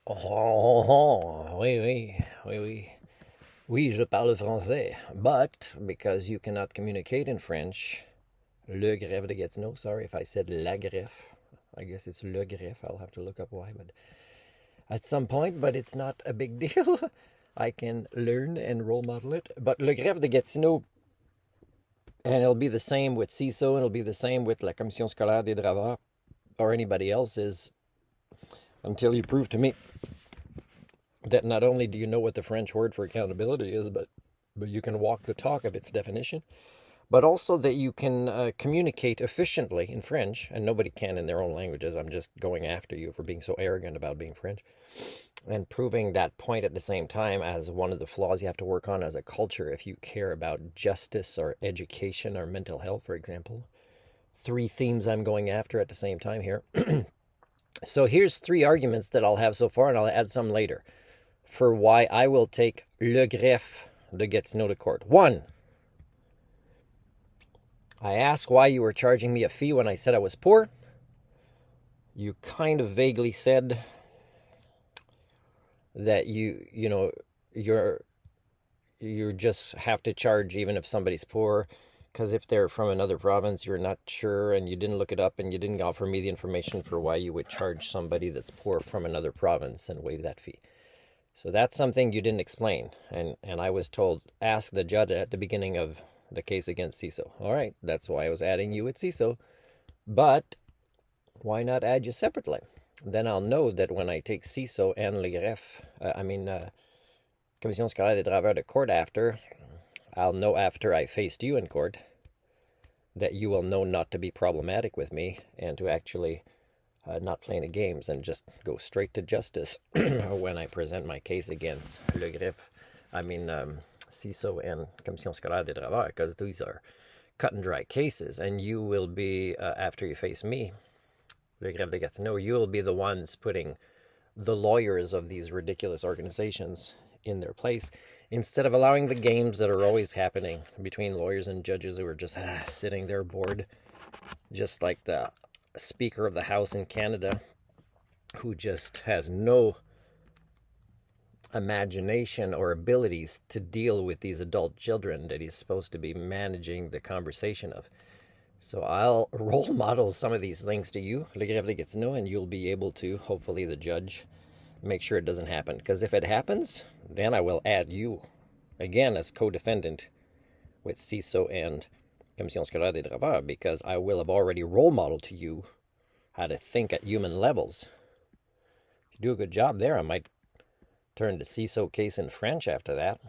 Oh, oui, oui, oui, oui. Oui, je parle français. But because you cannot communicate in French, le Greffe de Gatineau, sorry if I said la Greffe. I guess it's le Greffe. I'll have to look up why, but at some point, but it's not a big deal. I can learn and role model it. But le Greffe de Gatineau, and it'll be the same with CISO, and it'll be the same with la Commission scolaire des draveurs, or anybody else's, until you prove to me that not only do you know what the French word for accountability is, but you can walk the talk of its definition, but also that you can communicate efficiently in French, and nobody can in their own languages. I'm just going after you for being so arrogant about being French, and proving that point at the same time as one of the flaws you have to work on as a culture if you care about justice or education or mental health, for example. Three themes I'm going after at the same time here. So here's three arguments that I'll have so far, and I'll add some later, for why I will take le Greffe de Gatineau to court. One, I asked why you were charging me a fee when I said I was poor. You kind of vaguely said that you just have to charge even if somebody's poor, because if they're from another province, you're not sure, and you didn't look it up, and you didn't offer me the information for why you would charge somebody that's poor from another province and waive that fee. So that's something you didn't explain. And I was told, ask the judge at the beginning of the case against CISO. All right, that's why I was adding you at CISO. But why not add you separately? Then I'll know that when I take CISO and le Greffe, Commission scolaire des draveurs to court after, I'll know after I faced you in court that you will know not to be problematic with me and to actually not play any games and just go straight to justice when I present my case against le Greffe, CISO and Commission scolaire des draveurs, because these are cut and dry cases, and you will be, after you face me, le Greffe de Gatineau, you will be the ones putting the lawyers of these ridiculous organizations in their place, instead of allowing the games that are always happening between lawyers and judges who are just sitting there bored, just like the Speaker of the House in Canada, who just has no imagination or abilities to deal with these adult children that he's supposed to be managing the conversation of. So I'll role model some of these things to you, le Greffe de Gatineau, and you'll be able to, hopefully the judge, make sure it doesn't happen. Because if it happens, then I will add you, again, as co-defendant with CISO and Commission scolaire des draveurs, because I will have already role modeled to you how to think at human levels. If you do a good job there, I might turn the CISO case in French after that,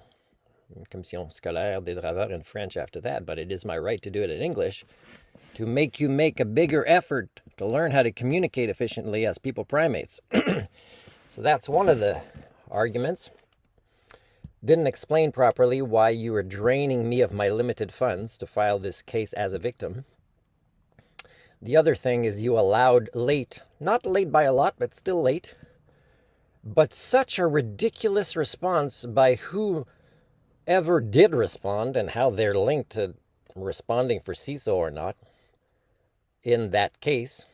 Commission scolaire des draveurs in French after that, but it is my right to do it in English to make you make a bigger effort to learn how to communicate efficiently as people primates. So that's one of the arguments. Didn't explain properly why you were draining me of my limited funds to file this case as a victim. The other thing is you allowed late, not late by a lot, but still late, but such a ridiculous response by whoever did respond and how they're linked to responding for CISO or not in that case.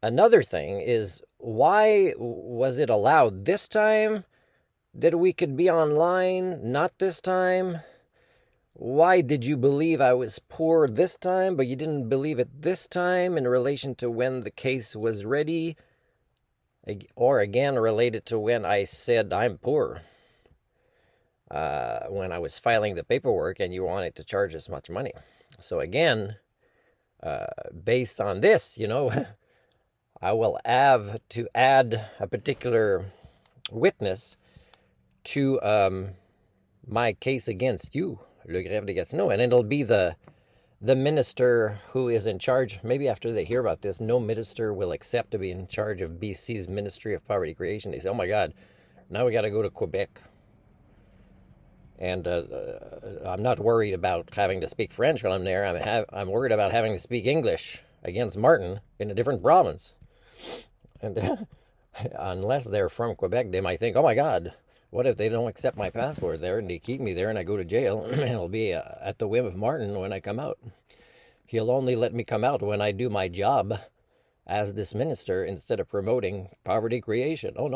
Another thing is, why was it allowed this time that we could be online, not this time? Why did you believe I was poor this time, but you didn't believe it this time in relation to when the case was ready? Or again, related to when I said I'm poor, when I was filing the paperwork and you wanted to charge as much money. So again, based on this, I will have to add a particular witness to my case against you, le Greffe de Gatineau, and it'll be the minister who is in charge. Maybe after they hear about this, no minister will accept to be in charge of BC's Ministry of Poverty Creation. They say, oh my God, now we got to go to Quebec. And I'm not worried about having to speak French while I'm there. I'm worried about having to speak English against Martin in a different province. And unless they're from Quebec, they might think, oh my God, what if they don't accept my passport there and they keep me there and I go to jail? It'll be at the whim of Martin when I come out. He'll only let me come out when I do my job as this minister instead of promoting poverty creation. Oh, no.